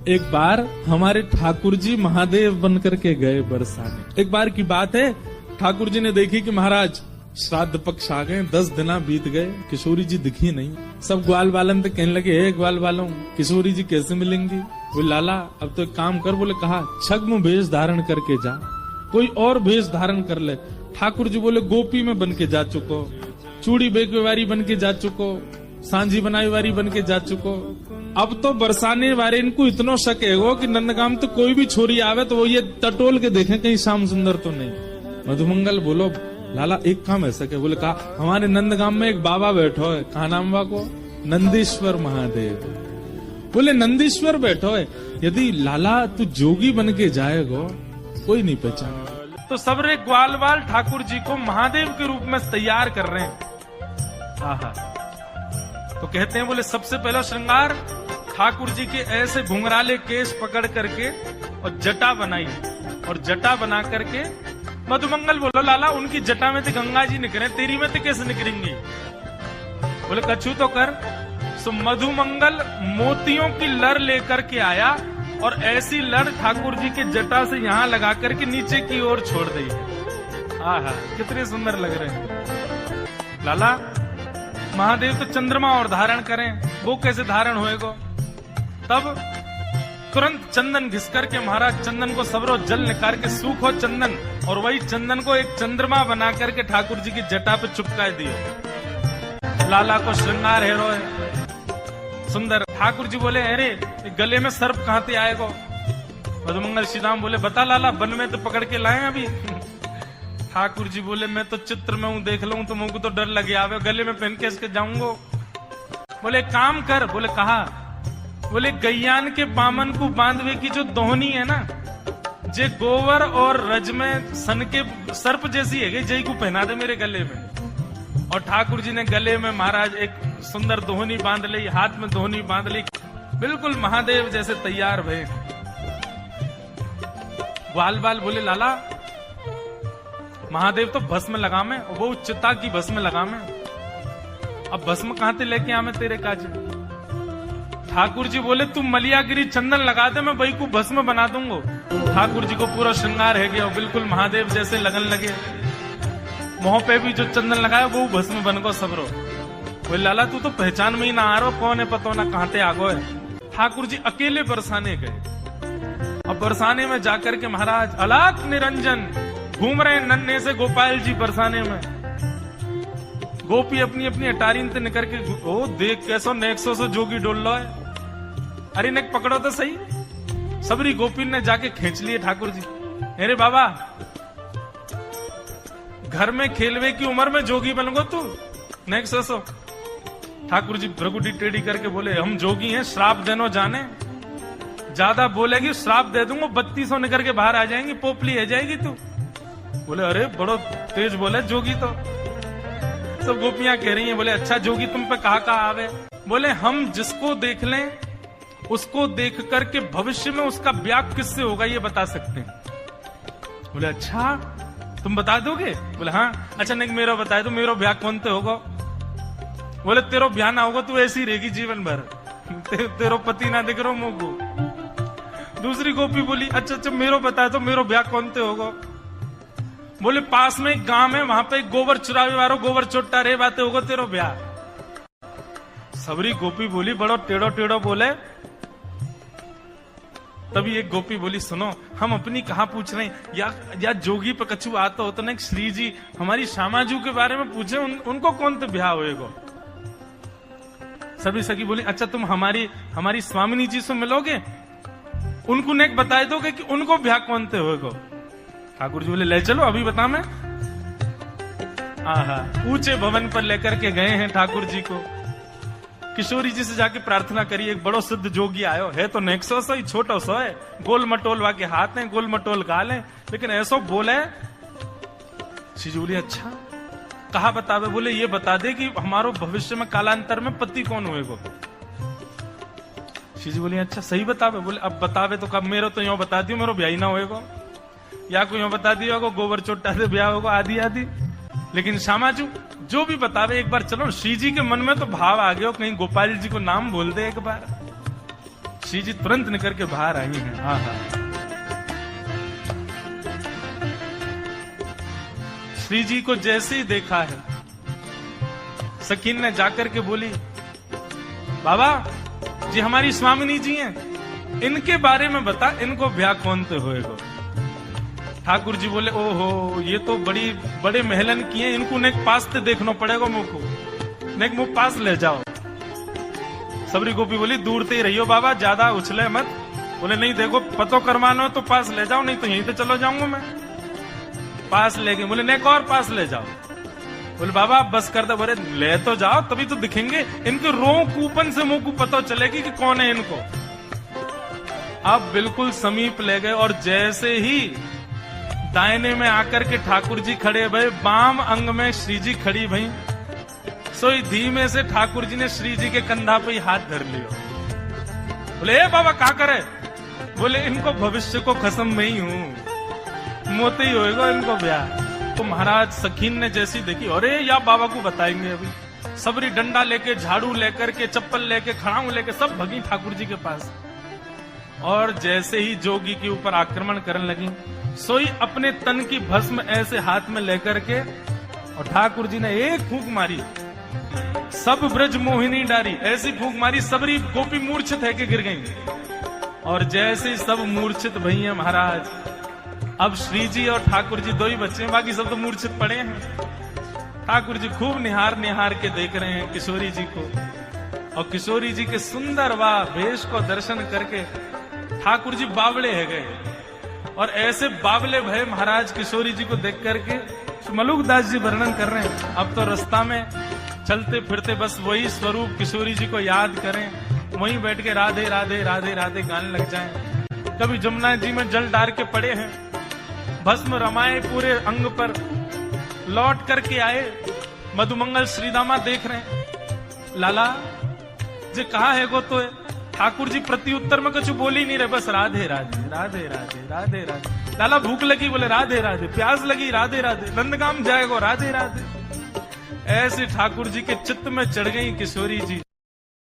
एक बार हमारे ठाकुर जी महादेव बनकर के गए बरसाने। एक बार की बात है, ठाकुर जी ने देखी कि महाराज श्राद्ध पक्ष आ गए, 10 दिन बीत गए, किशोरी जी दिखी नहीं। सब ग्वाल बालन तो कहने लगे, हे ग्वाल बालों, किशोरी जी कैसे मिलेंगी? वो लाला अब तो एक काम कर, बोले कहा छद्म वेश धारण करके जा, कोई और वेश धारण कर ले। ठाकुर जी बोले गोपी में बन के जा चुको, चूड़ी बेकवारी बन के जा चुको, सांझी बनाई वारी बन के जा चुको। अब तो बरसाने वाले इनको इतना शक है कि नंदगाम तो कोई भी छोरी आवे तो वो ये टटोल के देखें कहीं श्याम सुंदर तो नहीं। मधुमंगल बोलो लाला एक काम ऐसा क्या? बोले कहा हमारे नंदगाम में एक बाबा बैठो है, कहा नाम बा को? नंदीश्वर महादेव। बोले नंदीश्वर बैठो है, यदि लाला तू जोगी बन के जाएगो कोई नहीं पहचाने। तो सबरे ग्वाल बाल ठाकुर जी को महादेव के रूप में तैयार कर रहे हैं। आहा, तो कहते हैं बोले सबसे पहला श्रृंगार ठाकुर जी के ऐसे घुंघराले केश पकड़ करके और जटा बनाई, और जटा बना करके मधुमंगल बोलो लाला उनकी जटा में तो गंगा जी निकले, तेरी में तो कैसे निकलेंगी? बोले कछु तो कर। सो मधुमंगल मोतियों की लड़ लेकर के आया और ऐसी लड़ ठाकुर जी के जटा से यहाँ लगा करके नीचे की ओर छोड़ दी। आहा कितने सुंदर लग रहे हैं। लाला महादेव तो चंद्रमा और धारण करें, वो कैसे धारण होएगो? तब तुरंत चंदन घिस करके महाराज चंदन को सबरो जल निकाल के सूखो चंदन, और वही चंदन को एक चंद्रमा बना करके ठाकुर जी की जटा पे चिपका दिए। लाला को श्रृंगार हेरो है सुंदर। ठाकुर जी बोले अरे गले में सर्प कहां से आएगो? मधुमंगल श्री राम बोले बता लाला, वन में तो पकड़ के लाए अभी। ठाकुर जी बोले मैं तो चित्र में हूं, देख लूं तो मुझको तो डर लगे आवे, गले में पहन के इसके जाऊंगो। बोले काम कर। बोले कहा? बोले गैयान के बामन को बांधवे की जो दोहनी है ना, जे गोवर और रज में सन के सर्प जैसी है, जय को पहना दे मेरे गले में। और ठाकुर जी ने गले में महाराज एक सुंदर दोहनी बांध ली, हाथ में दोहनी बांध ली, बिल्कुल महादेव जैसे तैयार भये। ग्वाल बाल बोले लाला महादेव तो भस्म लगा में, वो चिता की भस्म लगा में, अब भस्म कहां से लेके आवे तेरे काज? ठाकुर जी बोले तू मलियागिरी चंदन लगा दे, मैं वही को भस्म बना दूंगो। ठाकुर जी को पूरा श्रृंगार है गया, बिल्कुल महादेव जैसे लगन लगे। मुंह पे भी जो चंदन लगाया वो भस्म बन गो सबरो। बोले लाला तू तो पहचान में ही ना आ रहा, कौन है पतो ना कहां से आगो है। ठाकुर जी अकेले बरसाने गए। अब बरसाने में जाकर के महाराज अलाक निरंजन घूम रहे नन्हे से गोपाल जी बरसाने में। गोपी अपनी अपनी अटारीन से निकल के ओ देख कैसो नेक्सो से जोगी डोल लो है। अरे नेक पकड़ो तो सही। सबरी गोपी ने जाके खींच लिए ठाकुर जी। अरे बाबा घर में खेलवे की उम्र में जोगी बन गो तू, नेक्सो सो। ठाकुर जी भ्रगुटी टेढ़ी करके बोले हम जोगी हैं, श्राप देनो जाने, ज्यादा बोलेगी श्राप दे दूंगा, 3200 निकल के बाहर आ जाएंगी, पोपली है जाएगी तू। बोले अरे बड़ो तेज बोले जोगी तो। सब गोपियां कह रही हैं बोले अच्छा जोगी तुम पे कहा आवे? बोले हम जिसको देख लें उसको देख करके भविष्य में उसका ब्याह किससे होगा ये बता सकते हैं। बोले अच्छा तुम बता दोगे? बोले हाँ। अच्छा नहीं मेरा बता दो, मेरा ब्याह कौन ते होगा? बोले तेरो ब्याह ना होगा, तू ऐसी रहेगी जीवन भर, तेरो पति ना दिख रहा मुंह को। दूसरी गोपी बोली अच्छा अच्छा मेरो बता दो, मेरो ब्याह कौन ते होगा? बोले पास में एक गांव है, वहां पे एक गोबर चुरावे वालो गोबर चोट्टा रे बातें होगा तेरो ब्याह। सबरी गोपी बोली बड़ो टेढ़ो टेढ़ो बोले। तभी एक गोपी बोली सुनो हम अपनी कहा पूछ रहे हैं, या जोगी पे कछु आता हो तो ना श्री जी हमारी श्यामाजू के बारे में पूछे, उनको कौन तो ब्याह होएगो? सभी सखी बोली अच्छा तुम हमारी स्वामिनी जी से मिलोगे, उनको नेक बता दोगे कि उनको ब्याह कौन ते होएगो? ठाकुर जी बोले ले चलो अभी बता मैं। आहा ऊंचे भवन पर लेकर के गए हैं ठाकुर जी को। किशोरी जी से जाके प्रार्थना करी, एक बड़ो सिद्ध जोगी आयो है, तो नेक्सो सो ही छोटो सो है, गोल मटोल वाके हाथ हैं, गोल मटोल गाल हैं, लेकिन ऐसो बोले। श्री जी बोली अच्छा कहा बतावे? बोले ये बता दे कि हमारो भविष्य में कालांतर में पति कौन हुएगो? श्री जी बोली अच्छा सही बतावे? बोले अब बतावे तो कब, मेरो तो यो बता दियो मेरो ब्याह ही ना होएगो, या कोई यो बता दिया होगा गोबर चोट्टा से ब्याह होगा, आदि आदि। लेकिन श्यामाजू जो भी बतावे एक बार चलो। श्री जी के मन में तो भाव आ गया, कहीं गोपाल जी को नाम बोल दे एक बार। श्री जी तुरंत निकल के बाहर आई हैं। आहा, श्री जी को जैसे ही देखा है, सकीन ने जाकर के बोली, बाबा जी हमारी स्वामिनी जी हैं, इनके बारे में बता, इनको ब्याह कौन तो होएगो। ठाकुर जी बोले, ओहो ये तो बड़े महलन किए, इनको नेक पास ते देखना पड़ेगा मुझको, नेक मुंह पास ले जाओ। सबरी गोपी बोली, दूर ते ही रहियो बाबा, ज्यादा उछले मत। बोले नहीं, देखो पतो करवाना हो तो पास ले जाओ, नहीं तो यहीं तो चलो जाऊंगा मैं। पास ले गए। बोले नेक और पास ले जाओ। बोले बाबा बस कर दे। बोले ले तो जाओ, तभी तो दिखेंगे, इनके रो कूपन से मुंह को पता चलेगी कि कौन है इनको। अब बिल्कुल समीप ले गए और जैसे ही दाहिने में आकर के ठाकुर जी खड़े भई, बाम अंग में श्री जी खड़ी भई, सोई धीमे से ठाकुर जी ने श्री जी के कंधा पे ही हाथ धर लियो। बोले ए बाबा क्या करे। बोले इनको भविष्य को कसम में ही हूं, मोते ही होएगा इनको ब्याह। तो महाराज सखीन ने जैसी देखी, अरे या बाबा को बताएंगे अभी। सबरी डंडा लेके, झाड़ू लेकर के, चप्पल लेके, खड़ाऊ लेके सब भगी ठाकुर जी के पास। और जैसे ही जोगी के ऊपर आक्रमण करने लगी, सोई अपने तन की भस्म ऐसे हाथ में लेकर के, और ठाकुर जी ने एक फूंक मारी, सब ब्रज मोहिनी डारी, ऐसी फूंक मारी सबरी गोपी मूर्छित है कि गिर गई। और जैसे सब मूर्छित भई हैं महाराज, अब श्री जी और ठाकुर जी दो ही बच्चे हैं, बाकी सब तो मूर्छित पड़े हैं। ठाकुर जी खूब निहार के देख रहे हैं किशोरी जी को, और किशोरी जी के सुंदर व वेश को दर्शन करके ठाकुर जी बावले है गए। और ऐसे बावले भय महाराज किशोरी जी को देख करके मलुकदास जी वर्णन कर रहे हैं, अब तो रास्ता में चलते फिरते बस वही स्वरूप किशोरी जी को याद करें, वहीं बैठ के राधे राधे राधे राधे गाने लग जाएं। कभी जमुना जी में जल डार के पड़े हैं, भस्म रमाए पूरे अंग पर, लौट करके आए, मधुमंगल श्रीदामा देख रहे हैं, लाला जी कहा है गो। तो ठाकुर जी प्रति उत्तर में कुछ बोल ही नहीं रहे, बस राधे राधे राधे राधे राधे राधे। लाला भूख लगी, बोले राधे राधे, प्यास लगी, राधे राधे, नंदगाम जाएगो, राधे राधे। ऐसे ठाकुर जी के चित्त में चढ़ गई किशोरी जी।